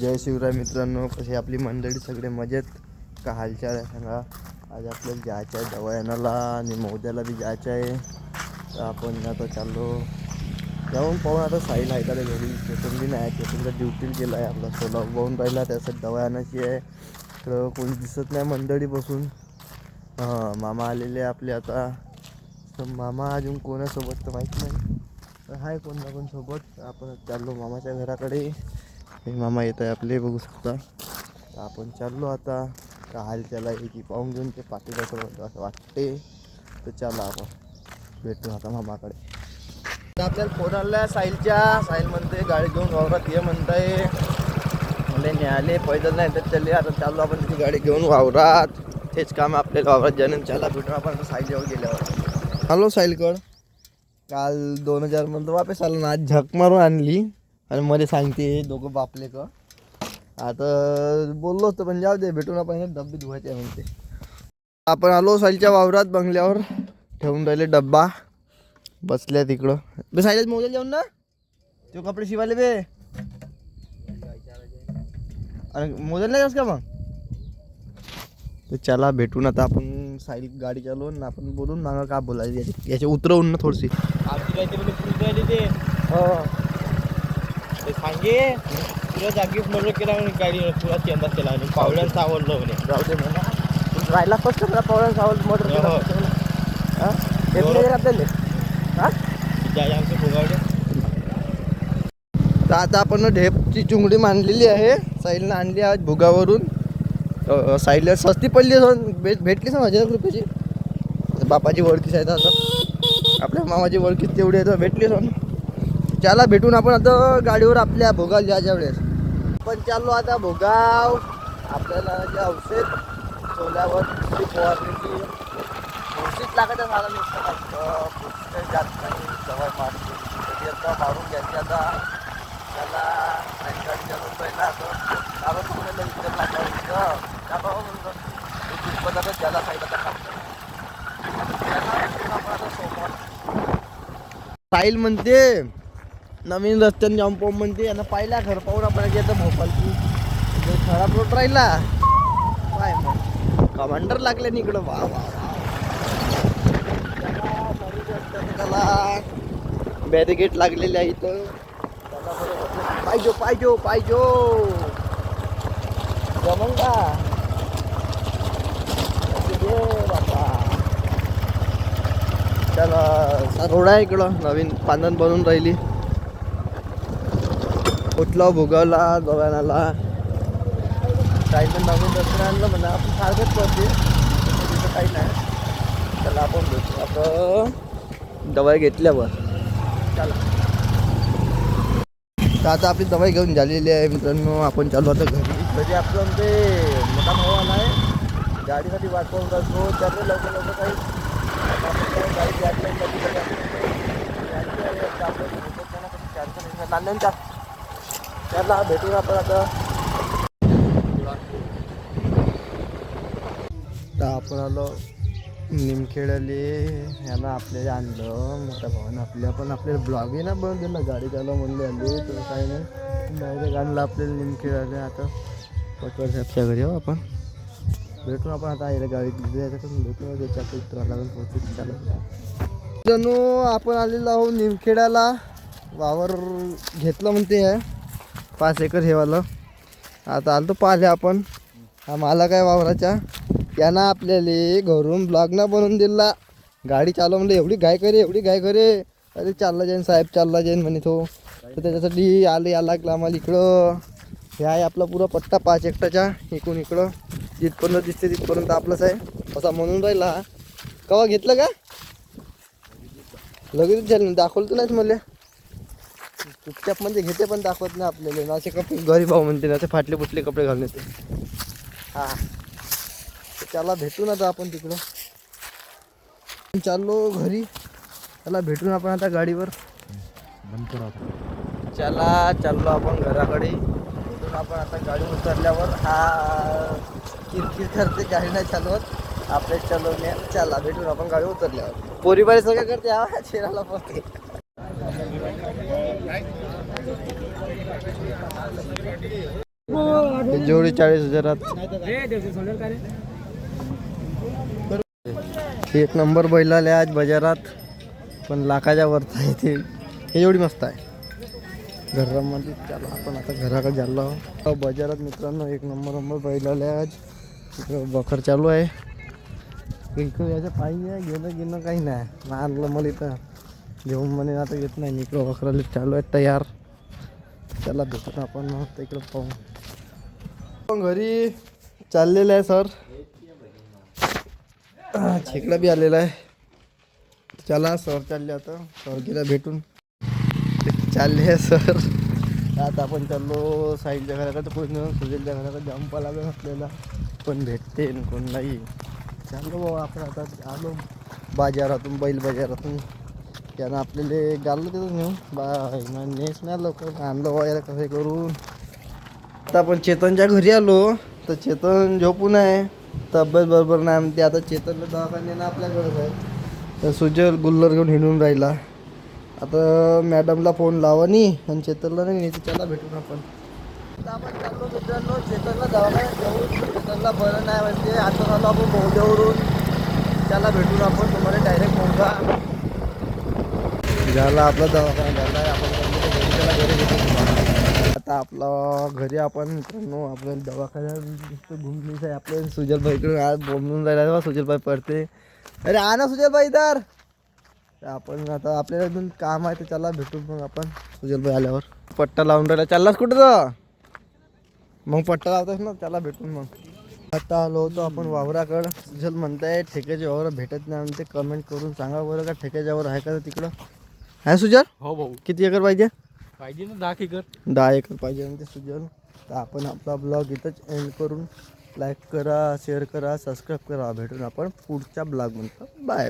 जय शिवराय मित्रांनो, कशी आपली मंडळी सगळे मजेत का? हालचाल आहे सांगा. आज आपल्याला जायचं आहे दवाखान्याला आणि मोद्याला बी जायचं आहे. तर आपण आता चाललो जाऊन पाहून. आता साईल आहे का घरी? चेतन बी नाही, चेतनचा ड्युटीला गेला आहे. आपला सोला उभावून राहिला, त्यासाठी दवाखान्याची आहे. तर कोणी दिसत नाही मंडळी बसून. मामा आलेले आपले आता. तर मामा अजून कोणासोबत तर माहीत नाही, तर आहे कोण ना कोण सोबत. आपण चाललो मामाच्या घराकडे. मामा येत आहे आपले, बघू शकता. तर आपण चाललो आता. का हालचाला की पाहून घेऊन ते पाठीला असं वाटते. तर चला आपण भेटू आता मामाकडे. तर आपल्याला फोन आला साहिलच्या. साहिल म्हणते गाडी घेऊन वावरात ये म्हणताय. मला न्यायालय पैदल नाही तर चले. आता चाललो आपण तिची गाडी घेऊन वावरात. तेच काम आपल्याला वावरात जाणून चला भेटून आपण साहिलजवळ गेल्यावर. हॅलो साहिलकड. काल 2000 म्हणतो वापस आला ना, आज झक मारून आणली आणि मध्ये सांगते दोघं बापले का. आता बोललो होतो पण जाऊ दे, भेटून आपण डब्बे धुवायचे म्हणते. आपण आलो साईलच्या वावरात. बंगल्यावर ठेवून राहिले डब्बा. बसल्या तिकडं. बे साईलच मोबाईल जाऊन ना तो कपडे शिवायले बे. आणि मोबाईल नाही का मग? तर चला भेटून आता आपण. साईल गाडी चालवून आपण बोलून मागा का बोलायचं याचे उतरवून ना थोडीशी. सांगे तुला जागीच म्हणलं केला म्हणे गाडी तुला चेंदा केला आणि पावड्यांचा आवडलं म्हणे. जाऊ दे म्हणा. राहिला फक्त मला पावड्यांचा आवडलं मोटर केला. आमचे भोगावले. तर आता आपण ढेपची चुंगडी मांडलेली आहे. साईलनं आणली आज भुगावरून. साईलला सस्ती पडली भेटली 1000 रुपयाची. बापाची ओळखीच आहे. आता आपल्या मामाची ओळखीच तेवढी आहे तर भेटली सण. चला भेटून आपण आता गाडीवर आपल्या भोगाव जायच्या वेळेस. आपण चाललो आता भोगाव. आपल्याला जे औषध सोल्यावर फवारणीची औषध लागत आहे. झालं नुसतं जात नाही. सवय मारतो कधी आता मारून घ्यायची. आता त्याला गाडी चालवून पहिला आपण तुम्हाला विचार लागला म्हणतो ज्याला पाहिजे आता साईल म्हणते नवीन रस्त्याने जाऊन पाहून म्हणते. यांना पाहिला घर पाहून आपण की आता भोपालची खराब रोड राहिला काय मग कमांडर लागले ना इकडं. वा वा त्याला बॅरिगेट लागलेले आहे इथं. पाहिजो पाहिजो पाहिजो जमन का बापा. त्याला रोड आहे इकडं नवीन पांधन बनवून राहिली. कुठला भोगावला दवाखान्याला काही पण नवीन रस्ते आणलं म्हणा. आपण सारखंच करते तिथं काही नाही. त्याला आपण भेटू आता दवाई घेतल्यावर. चला तर आता आपली दवाई घेऊन झालेली आहे मित्रांनो. आपण चालू आता घरी आपलं ते मोठा भाऊ आला आहे. गाडीसाठी वाट पाहून राहतो. त्यामुळे लवकर लवकर काही नांद्यांच्या त्याला भेटून आपण आता. तर आपण आलो निमखेड्याले. यांना आपल्याला आणलं मोठ्या भावानं आपल्या. पण आपल्याला ब्लॉग आहे ना बनवून दिला. गाडी चालव म्हणले आले तर काही नाही. डायरेक्ट आणलं आपल्याला निमखेड्याले. आता पटवर साहेबच्या घरी हो आपण भेटून. आपण आता आईला गाडीत भेटून त्याच्या उतरावं लागेल पोहोचून. चालू आपण आलेलो आहोत निमखेड्याला. वावर घेतलं म्हणते आहे 5 एकर हेवालं. आता आलो पाहिले आपण. हा मला काय वावराच्या यानं आपल्याला घरून ब्लॉग ना बनवून दिला. गाडी चालव म्हणलं एवढी गाय करे एवढी गाय करे. अरे चालला जाईन साहेब चालला जाईन म्हणे तो. तर त्याच्यासाठी यायला लागलं आम्हाला इकडं. हे आहे आपला पुरा पट्टा 5 एकराचा. इकडून इकडं जिथपर्यंत दिसते तिथपर्यंत आपलंच आहे असा म्हणून राहिला. कवा घेतलं का लगेच झालं दाखवलं तर नाहीच मला. चुपचाप म्हणजे घेते पण दाखवत नाही आपल्याला. नाचे कपडे घरी भाऊ म्हणते नाचे फाटले फुटले कपडे घालून येते. हा त्याला भेटून आता आपण तिकडं चाललो घरी. त्याला भेटून आपण आता गाडीवर चला चाललो आपण घराकडे. भेटून आपण आता गाडी उतरल्यावर हा किरकिर करते गाडी नाही चालवत आपल्या चालवण्या. चला भेटून आपण गाडी उतरल्यावर. पोरीबारी सगळं करते हा शेराला पडते. ही जोडी 40,000. एक नंबर बैल आले आज बाजारात, पण लाखाच्या वरचा आहे ते. हे एवढी मस्त आहे घरामध्ये. त्याला आपण आता घराकडे झालो आहोत बाजारात मित्रांनो. एक नंबर बैल आले आज. इकडं बखर चालू आहे. इकडं याचं पाहिजे घेणं काही नाही. आणलं मला इथं घेऊन म्हणे आता येत नाही. इकडं बकराला चालू आहे तयार. त्याला भेटून आपण इकडं पाहू. पण घरी चाललेलं आहे सर. छेकडा बी आलेला आहे. चला सर चालले आता. सरकीला भेटून चालले आहे सर. आता आपण चाललो साईडच्या घराकडे. कोण सुजलच्या घराकडे जंपा लागत आपल्याला, पण भेटते कोण नाही. चाललो बाबा आपण आता. आलो बाजारातून, बैल बाजारातून. त्यानं आपल्याला गाललं तिथं नेऊन नेस नाही लवकर आणलं वगैरे कसं करून. आता आपण चेतनच्या घरी आलो तर चेतन झोपून आहे. तब्येत बरोबर नाही म्हणते. आता चेतनला दवाखान्यानं आपल्याकडंच आहे. तर सुजल गुल्लर घेऊन हिंडून राहिला. आता मॅडमला फोन लावा नाही आणि चेतनला नाही त्याला भेटून आपण. आता आपण चाललो मित्रांनो चेतनला दवाखान्यात घेऊन. चेतनला बरं नाही म्हणते. आता आलो आपण मौद्यावरून. त्याला भेटून आपण. तुम्हाला डायरेक्ट मौदा झाला आपला दवाखाना झाला आहे. आपण त्याला घरी भेटून. आता आपला घरी आपण मित्रांनो आपल्याला दवाखान्यात घुमलीच आहे. आपल्या सुजलबाईकडून आज बोंबून राहिला तेव्हा सुजलबाई पडते. अरे आ ना सुजलबाई इधर. आपण आता आपल्याला अजून काम आहे तर त्याला भेटून मग आपण सुजलबाई आल्यावर. पट्टा लावून राहिला. चाललास कुठं तर मग पट्टा लावतास ना त्याला भेटून. मग आता आलो होतो आपण वावराकडं. सुजल म्हणताय ठेक्याचे वावर भेटत नाही म्हणते. कमेंट करून सांगा बरं का ठेक्याच्या वावर आहे का तिकडं. आहे सुजल? हो भाऊ किती एकर पाहिजे? पाहिजे ना 10 एकर. 10 एकर पाहिजे म्हणते सुजल. तर आपण आपला ब्लॉग इथंच एंड करून लाईक करा, शेअर करा, सबस्क्राईब करा. भेटून आपण पुढच्या ब्लॉगमध्ये. बाय.